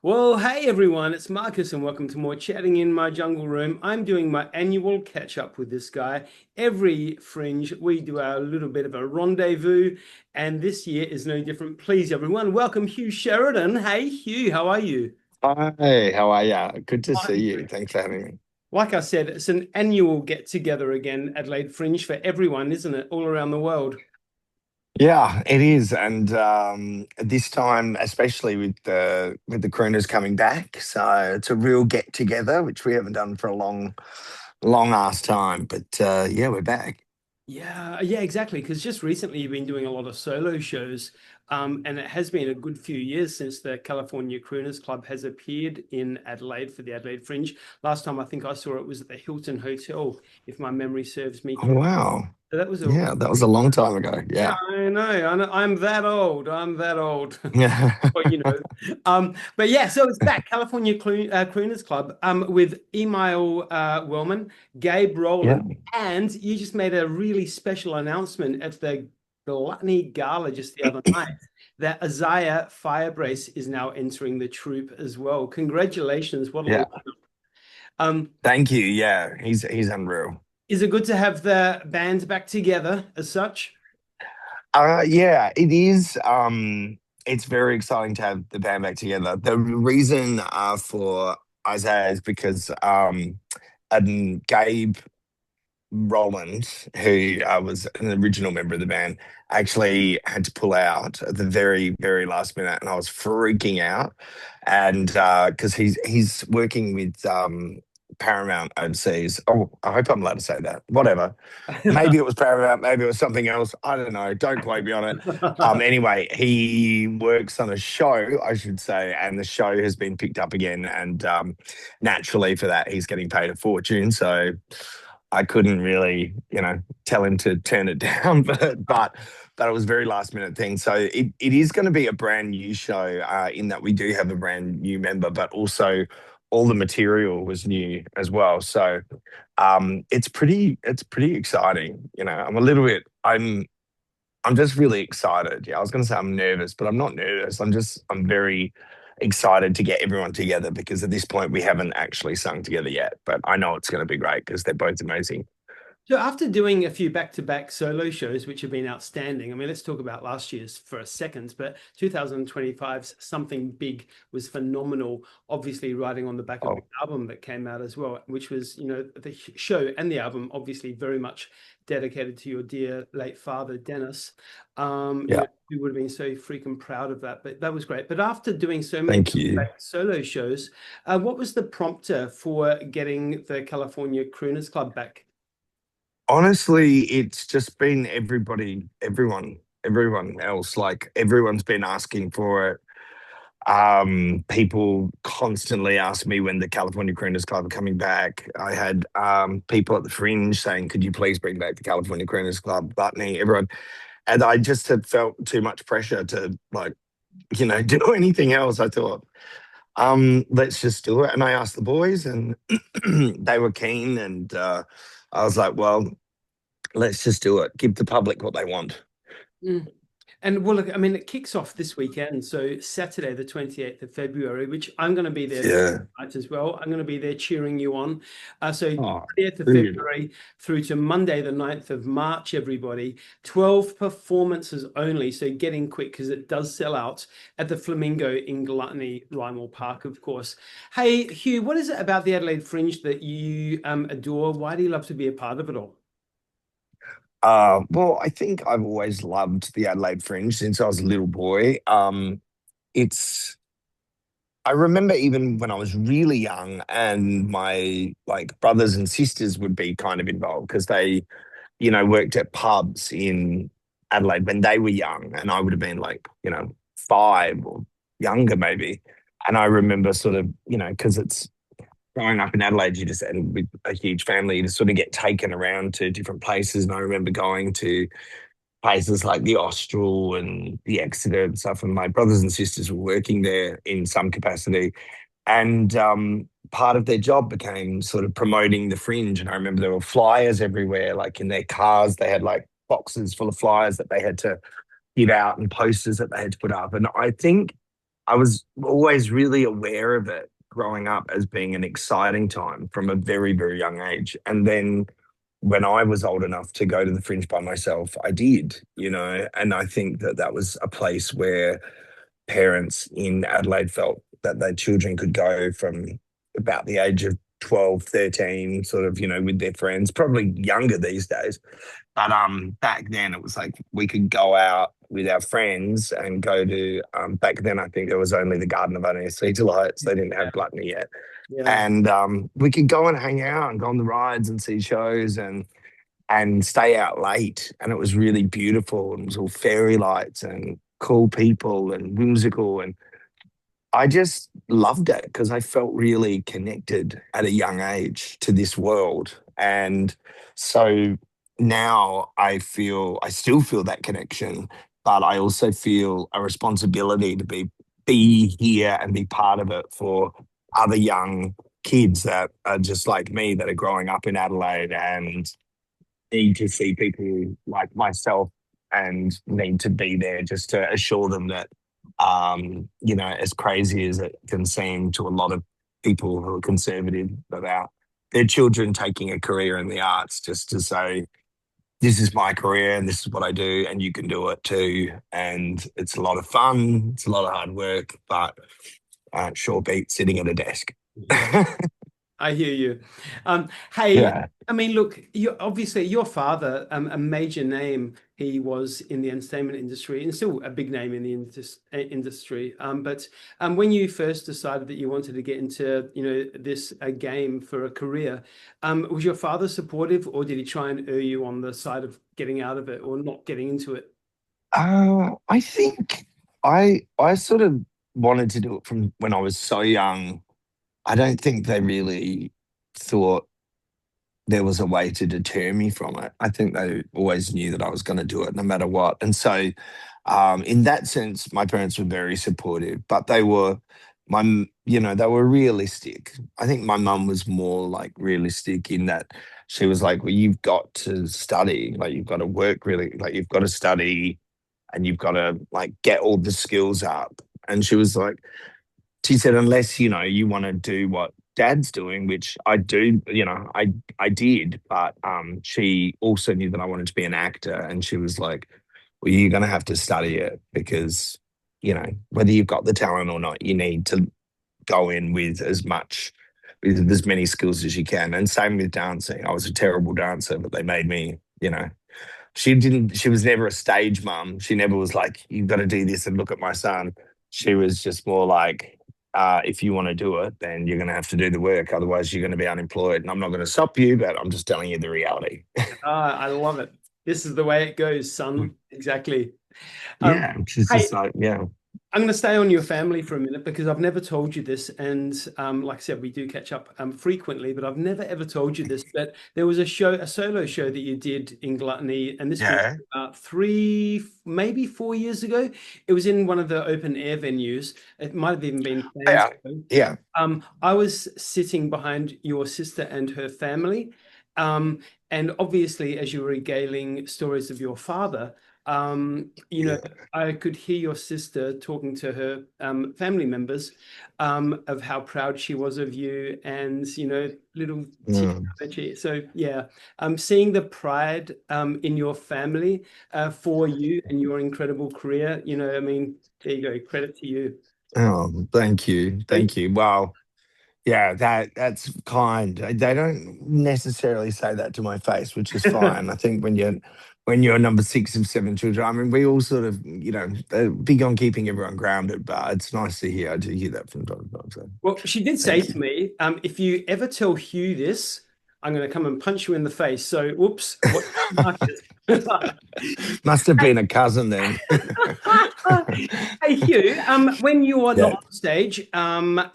Well, hey everyone, it's Marcus and welcome to more Chatting in My Jungle Room. I'm doing my annual catch up with this guy. Every Fringe, we do our little bit of a rendezvous, and this year is no different. Please, everyone, welcome Hugh Sheridan. Hey, Hugh, how are you? Hi, how are ya? Good to see I'm you. great. Thanks for having me. Like I said, it's an annual get together again, Adelaide Fringe for everyone, isn't it? All around the world. Yeah, it is, and this time, especially with the crooners coming back, so it's a real get together, which we haven't done for a long ass time. But yeah, we're back. Yeah, exactly. Because just recently you've been doing a lot of solo shows, and it has been a good few years since the California Crooners Club has appeared in Adelaide for the Adelaide Fringe. Last time I think I saw it was at the Hilton Hotel, if my memory serves me Oh correct. wow, So that was a yeah, that was a long time ago. yeah, Yeah, I know. I'm that old. I'm that old. yeah, But but yeah, so it's back, California Crooners Club, with Emile Welman, Gabe, yeah. Roland, and you just made a really special announcement at the Gluttony Gala just the other night that Isaiah Firebrace is now entering the troupe as well. Congratulations! What a Yeah. um, Thank you. Yeah, he's unreal. is it good to have the band back together as such? Yeah, it is. It's very exciting to have the band back together. The reason for Isaiah is because Gabe Roland, who was an original member of the band, actually had to pull out at the very last minute, and I was freaking out. And because he's working with Paramount overseas. Oh, I hope I'm allowed to say that. Whatever. Maybe it was Paramount, maybe it was something else. I don't know. Don't quote me on it. Anyway, he works on a show, I should say, and the show has been picked up again. And naturally, for that, he's getting paid a fortune. So I couldn't really, tell him to turn it down, but it was a very last minute thing. So it is going to be a brand new show in that we do have a brand new member, but also all the material was new as well. So it's pretty exciting. I'm just really excited. Yeah, I was going to say I'm nervous, but I'm not nervous. I'm very excited to get everyone together because at this point we haven't actually sung together yet. But I know it's going to be great because they're both amazing. So after doing a few back-to-back solo shows, which have been outstanding, I mean, let's talk about last year's for a second, but 2025's Something Big was phenomenal, obviously riding on the back of the Oh, album that came out as well, which was, the show and the album obviously very much dedicated to your dear late father, Dennis. yeah. We would have been so freaking proud of that, but that was great. But after doing so many Thank you. back-to-back solo shows, what was the prompter for getting the California Crooners Club back? Honestly, it's just been everyone else. Like everyone's been asking for it. People constantly ask me when the California Crooners Club are coming back. I had people at the Fringe saying, "Could you please bring back the California Crooners Club?" Gluttony, everyone, and I just had felt too much pressure to do anything else. I thought, let's just do it. And I asked the boys, and they were keen, and I was like, well, let's just do it. Give the public what they want. Mm. And well, look, I mean, it kicks off this weekend. So Saturday, the 28th of February, which I'm going to be there Yeah. tonight as well. I'm going to be there cheering you on. So Oh, 28th of brilliant. February through to Monday, the 9th of March, everybody. 12 performances only. So getting quick because it does sell out at the Flamingo in Gluttony, Rymel Park, of course. Hey, Hugh, what is it about the Adelaide Fringe that you adore? Why do you love to be a part of it all? Well, I think I've always loved the Adelaide Fringe since I was a little boy. It's I remember even when I was really young and my like brothers and sisters would be kind of involved because they, worked at pubs in Adelaide when they were young and I would have been like, five or younger maybe. And I remember sort of, because it's growing up in Adelaide, you just and with a huge family, you just sort of get taken around to different places. And I remember going to places like the Austral and the Exeter and stuff. And my brothers and sisters were working there in some capacity. And part of their job became sort of promoting the Fringe. And I remember there were flyers everywhere, like in their cars, they had like boxes full of flyers that they had to give out and posters that they had to put up. And I think I was always really aware of it growing up as being an exciting time from a very, very young age. And then when I was old enough to go to the Fringe by myself, I did, and I think that that was a place where parents in Adelaide felt that their children could go from about the age of 12, 13, sort of, with their friends, probably younger these days. But back then it was like we could go out with our friends and go to back then I think there was only the Garden of Unearthly Delights. They didn't have Gluttony yet. Yeah. And we could go and hang out and go on the rides and see shows and stay out late. And it was really beautiful. And it was all fairy lights and cool people and whimsical. And I just loved it because I felt really connected at a young age to this world. And so now I still feel that connection, but I also feel a responsibility to be here and be part of it for other young kids that are just like me that are growing up in Adelaide and need to see people like myself and need to be there just to assure them that, as crazy as it can seem to a lot of people who are conservative about their children taking a career in the arts, just to say, this is my career and this is what I do, and you can do it too. And it's a lot of fun, it's a lot of hard work, but sure beats sitting at a desk. Yeah. I hear you. Hey, Yeah. I mean, look, you obviously your father, a major name. He was in the entertainment industry and still a big name in the industry. But when you first decided that you wanted to get into, this game for a career, was your father supportive, or did he try and err you on the side of getting out of it or not getting into it? I think I sort of wanted to do it from when I was so young. I don't think they really thought there was a way to deter me from it. I think they always knew that I was going to do it no matter what. And so, in that sense, my parents were very supportive, but they were realistic. I think my mum was more like realistic in that she was like, well, you've got to study, like, you've got to work really, like, you've got to study and you've got to, like, get all the skills up. And she said, unless, you want to do what dad's doing, which I do, I did, but she also knew that I wanted to be an actor. And she was like, well, you're going to have to study it because, whether you've got the talent or not, you need to go in with as many skills as you can. And same with dancing. I was a terrible dancer, but they made me, she was never a stage mum. She never was like, you've got to do this and look at my son. She was just more like, if you want to do it, then you're going to have to do the work. Otherwise, you're going to be unemployed. And I'm not going to stop you, but I'm just telling you the reality. I love it. This is the way it goes, son. Exactly. Um, Yeah, she's hey, just like, yeah, I'm going to stay on your family for a minute because I've never told you this. And like I said, we do catch up frequently, but I've never ever told you this. But there was a solo show that you did in Gluttony, and this was yeah, three, maybe 4 years ago. It was in one of the open air venues. It might have even been fans. yeah, yeah, I was sitting behind your sister and her family. Um, and obviously, as you were regaling stories of your father, yeah. I could hear your sister talking to her family members of how proud she was of you, and little tears. Mm. So yeah, seeing the pride in your family for you and your incredible career. I mean, there you go. Credit to you. Oh, thank you, thank you. Wow. Yeah, that's kind. They don't necessarily say that to my face, which is fine. I think when you're number six of seven children, I mean, we all sort of, they're big on keeping everyone grounded, but it's nice to hear. I do hear that from time to time. So Well, she did say thank to you. me, if you ever tell Hugh this, I'm going to come and punch you in the face. So, whoops. What, Marcus? Must have been a cousin then. Hey, Hugh, when you are not Yeah. on stage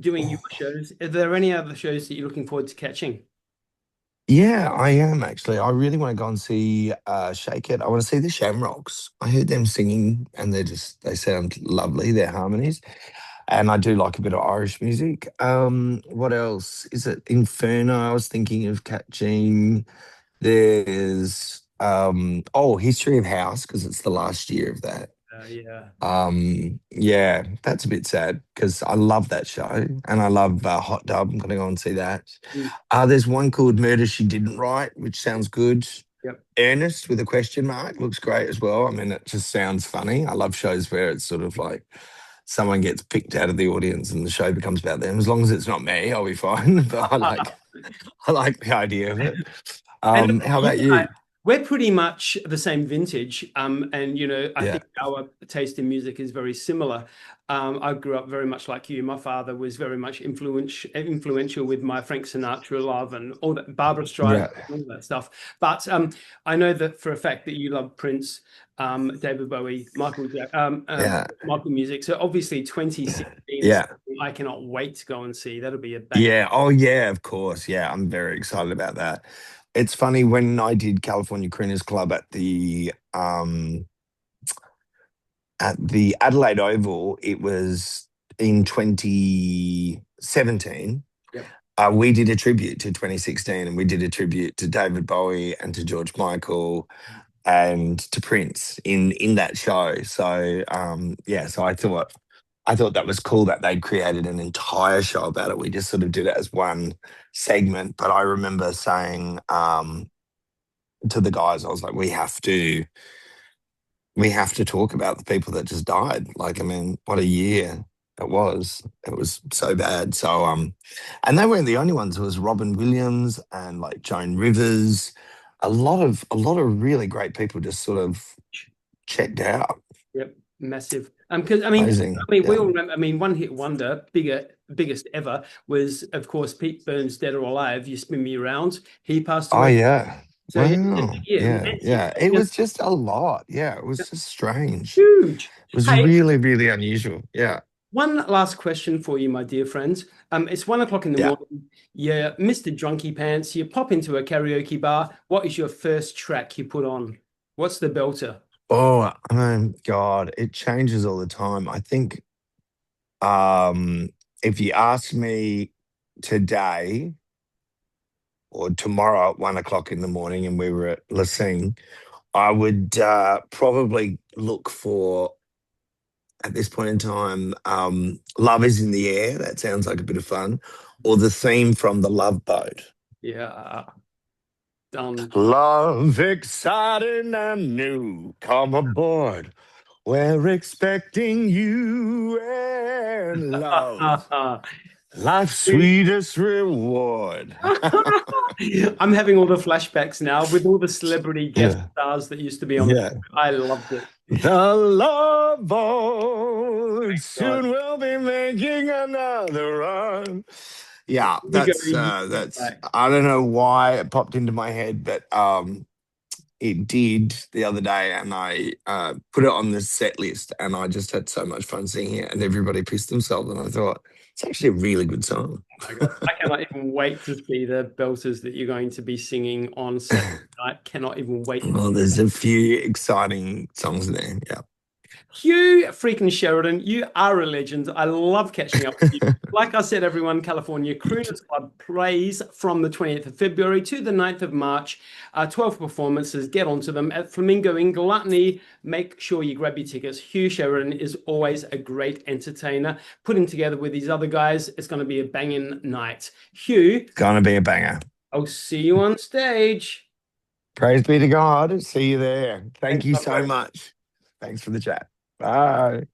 doing your shows, are there any other shows that you're looking forward to catching? Yeah, I am actually. I really want to go and see Shake It. I want to see the Shamrocks. I heard them singing and they sound lovely, their harmonies. And I do like a bit of Irish music. What else? Is it Inferno? I was thinking of catching. There's History of House, because it's the last year of that. Yeah. Yeah, that's a bit sad because I love that show and I love Hot Dub. I'm gonna go and see that. Mm. There's one called Murder She Didn't Write, which sounds good. Yep. Ernest with a question mark looks great as well. I mean, it just sounds funny. I love shows where it's sort of like someone gets picked out of the audience and the show becomes about them. As long as it's not me, I'll be fine. But I like the idea of it. And How you about and I, you? we're pretty much the same vintage. And I Yeah, think our taste in music is very similar. I grew up very much like you. My father was very much influential with my Frank Sinatra love and all that, Barbara Streisand, yeah, all that stuff. But I know that for a fact that you love Prince, David Bowie, yeah, Michael music. So obviously 2016 is yeah. something I cannot wait to go and see. That'll be a banger. Yeah. Oh, yeah, of course. Yeah, I'm very excited about that. It's funny when I did California Crooners Club at the Adelaide Oval, it was in 2017. Yep. We did a tribute to 2016 and we did a tribute to David Bowie and to George Michael and to Prince in that show. So yeah, so I thought that was cool that they'd created an entire show about it. We just sort of did it as one segment. But I remember saying to the guys, I was like, we have to talk about the people that just died. Like, I mean, what a year it was. It was so bad. So and they weren't the only ones. It was Robin Williams and like Joan Rivers. A lot of really great people just sort of checked out. Yep, massive. Because Amazing. we Yeah. all remember. One hit wonder, biggest ever was, of course, Pete Burns' "Dead or Alive." You spin me around. He passed Oh away. yeah. So yeah, it's a Wow. big year, Yeah. massive, Yeah. It was just a lot. Yeah. It was just strange. huge. It was Hey, really, really unusual. Yeah. one last question for you, my dear friends. It's 1 o'clock in the Yeah. morning. You're Mr. Drunky Pants. You pop into a karaoke bar. What is your first track you put on? What's the belter? Oh, God, it changes all the time. I think if you ask me today or tomorrow at 1 o'clock in the morning and we were at Lassing, I would probably look for at this point in time, Love is in the Air. That sounds like a bit of fun. Or the theme from The Love Boat. Yeah, done. Love, exciting and new. Come aboard. We're expecting you and love. Life's sweetest reward. I'm having all the flashbacks now with all the celebrity guest Yeah. stars that used to be on the Yeah. show. I loved it. The love boat God. soon will be making another run. Yeah, We go years that's back. I don't know why it popped into my head, but it did the other day, and I put it on the set list, and I just had so much fun singing it, and everybody pissed themselves, and I thought it's actually a really good song. Oh my God. I cannot even wait to see the belters that you're going to be singing on set. I cannot even wait to Well, see there's that. a few exciting songs there. Yeah. Hugh freaking Sheridan, you are a legend. I love catching up with you. Like I said, everyone, California Crooners Club plays from the 20th of February to the 9th of March. 12 performances. Get onto them at Flamingo in Gluttony. Make sure you grab your tickets. Hugh Sheridan is always a great entertainer. Put him together with these other guys. It's going to be a banging night. Hugh, Gonna be a banger. I'll see you on stage. Praise be to God. See you there. Thank Thanks, you my so friend. much. Thanks for the chat. Bye.